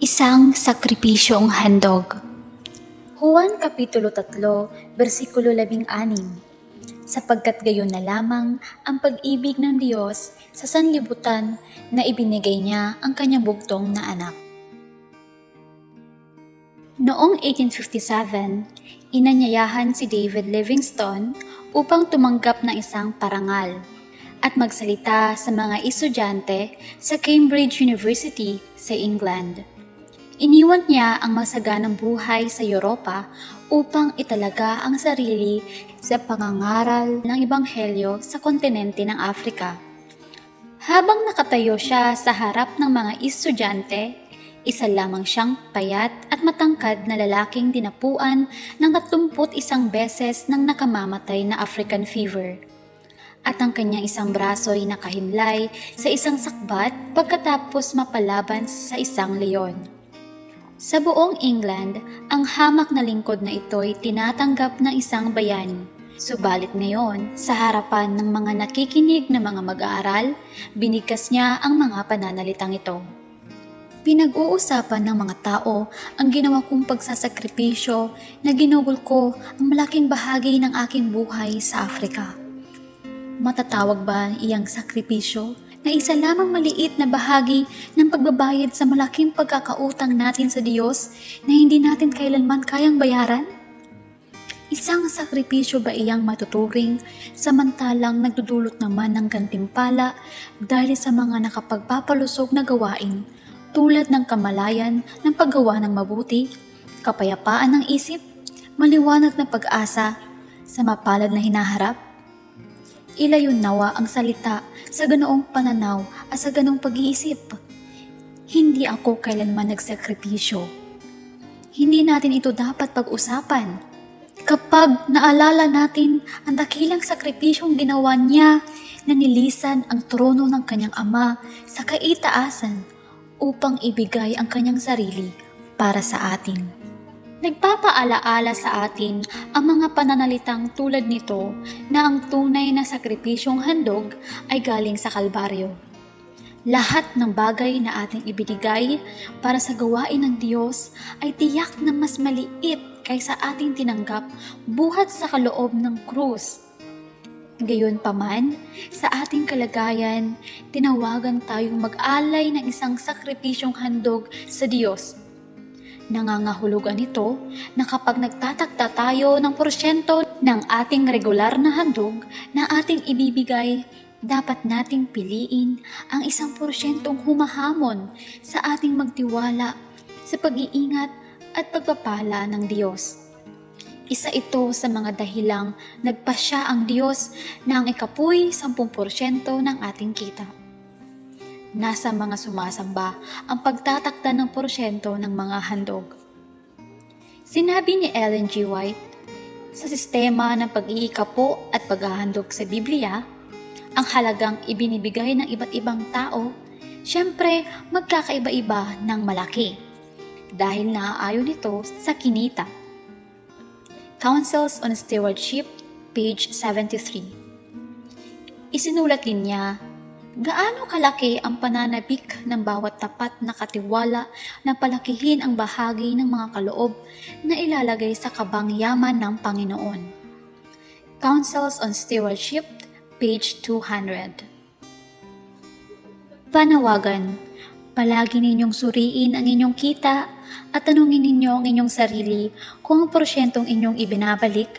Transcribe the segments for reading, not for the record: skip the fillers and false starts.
Isang sakripisyong handog. Juan Kapitulo 3, versikulo 16. Sapagkat gayon na lamang ang pag-ibig ng Diyos sa sanlibutan na ibinigay niya ang kanyang bugtong na anak. Noong 1857, inanyayahan si David Livingstone upang tumanggap ng isang parangal at magsalita sa mga estudyante sa Cambridge University sa England. Iniwan niya ang masaganang buhay sa Europa upang italaga ang sarili sa pangangaral ng Ebanghelyo sa kontinente ng Afrika. Habang nakatayo siya sa harap ng mga estudyante, isa lamang siyang payat at matangkad na lalaking dinapuan ng 31 beses ng nakamamatay na African fever. At ang kanyang isang braso ay nakahimlay sa isang sakbat pagkatapos mapalaban sa isang leon. Sa buong England, ang hamak na lingkod na ito ay tinatanggap ng isang bayani. Subalit ngayon, sa harapan ng mga nakikinig na mga mag-aaral, binigkas niya ang mga pananalitang ito. Pinag-uusapan ng mga tao ang ginawa kong pagsasakripisyo na ginugol ko ang malaking bahagi ng aking buhay sa Afrika. Matatawag ba iyang sakripisyo na isa lamang maliit na bahagi ng pagbabayad sa malaking pagkakautang natin sa Diyos na hindi natin kailanman kayang bayaran? Isang sakripisyo ba iyang matuturing samantalang nagdudulot naman ng gantimpala dahil sa mga nakapagpapalusog na gawain tulad ng kamalayan ng paggawa ng mabuti, kapayapaan ng isip, maliwanag na pag-asa sa mapalad na hinaharap? Ilayon nawa ang salita sa ganoong pananaw at sa ganoong pag-iisip. Hindi ako kailanman nagsakripisyo. Hindi natin ito dapat pag-usapan. Kapag naalala natin ang dakilang sakripisyong ginawa niya na nilisan ang trono ng kanyang ama sa kaitaasan upang ibigay ang kanyang sarili para sa atin. Nagpapaalaala sa atin ang mga pananalitang tulad nito na ang tunay na sakripisyong handog ay galing sa Kalbaryo. Lahat ng bagay na ating ibinigay para sa gawain ng Diyos ay tiyak na mas maliit kaysa ating tinanggap buhat sa kaloob ng krus. Gayunpaman, sa ating kalagayan, tinawagan tayong mag-alay ng isang sakripisyong handog sa Diyos. Nangangahulugan ito na kapag nagtatakda tayo ng porsyento ng ating regular na handog na ating ibibigay, dapat nating piliin ang 1% humahamon sa ating magtiwala sa pag-iingat at pagpapala ng Diyos. Isa ito sa mga dahilang nagpasya ang Diyos na ang ikapuy 10% ng ating kita. Nasa mga sumasamba ang pagtatakda ng porsyento ng mga handog. Sinabi ni Ellen G. White, sa sistema ng pag-iikapo at paghahandog sa Biblia, ang halagang ibinibigay ng iba't ibang tao, siyempre magkakaiba-iba ng malaki dahil naaayon ito sa kinita. Counsels on Stewardship, page 73. Isinulat din niya, gaano kalaki ang pananabik ng bawat tapat na katiwala na palakihin ang bahagi ng mga kaloob na ilalagay sa kabangyaman ng Panginoon. Counsels on Stewardship, page 200. Panawagan, palagi ninyong suriin ang inyong kita at tanungin ninyo ang inyong sarili kung ang porsyentong inyong ibinabalik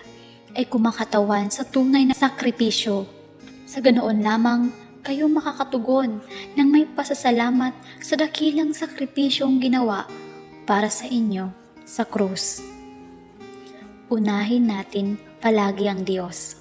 ay kumakatawan sa tunay na sakripisyo. Sa ganoon lamang, kayo makakatugon ng may pasasalamat sa dakilang sakripisyong ginawa para sa inyo sa krus. Unahin natin palagi ang Diyos.